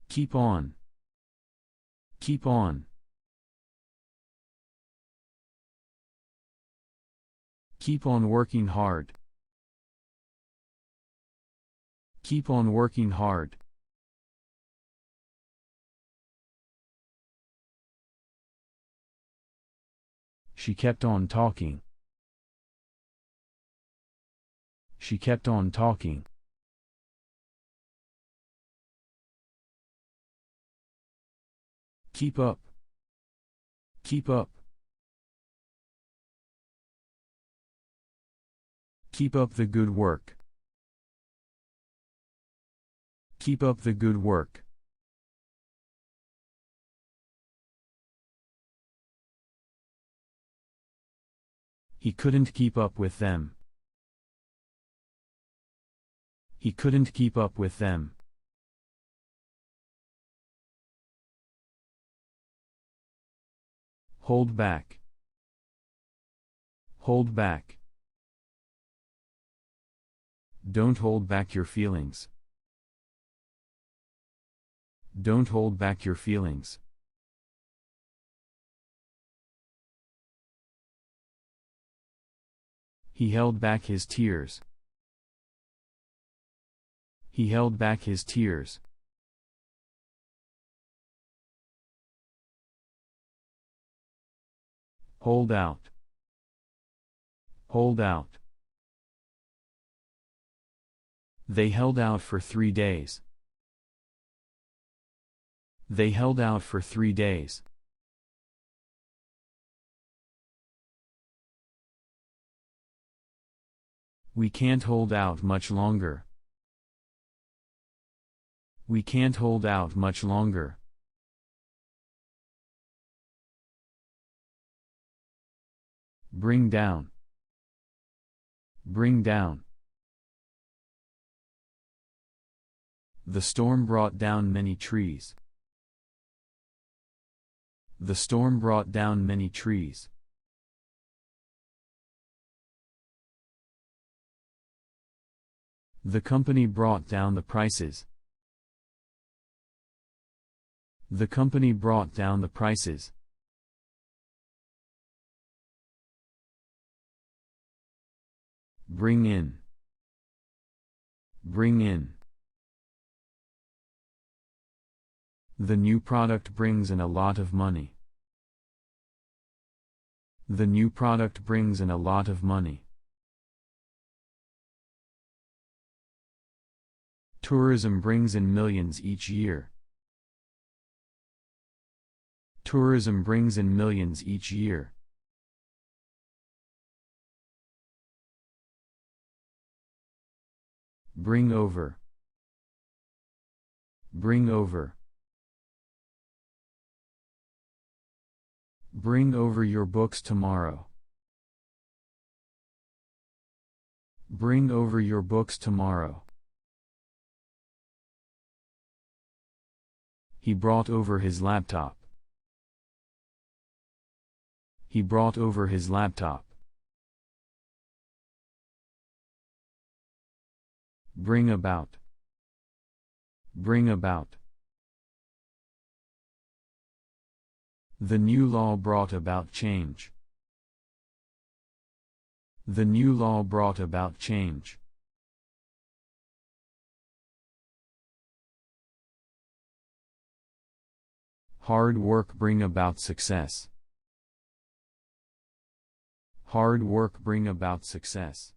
Keep on. Keep on. Keep on working hard. Keep on working hard. She kept on talking. She kept on talking. Keep up. Keep up. Keep up the good work. Keep up the good work. He couldn't keep up with them. He couldn't keep up with them. Hold back. Hold back. Don't hold back your feelings. Don't hold back your feelings. He held back his tears. He held back his tears. Hold out. Hold out. They held out for 3 days. They held out for 3 days. We can't hold out much longer. We can't hold out much longer. Bring down. Bring down. The storm brought down many trees. The storm brought down many trees. The company brought down the prices. The company brought down the prices. Bring in. Bring in. The new product brings in a lot of money. The new product brings in a lot of money. Tourism brings in millions each year. Tourism brings in millions each year. Bring over. Bring over. Bring over your books tomorrow. Bring over your books tomorrow. He brought over his laptop. He brought over his laptop. Bring about. Bring about. The new law brought about change. The new law brought about change. Hard work bring about success. Hard work bring about success.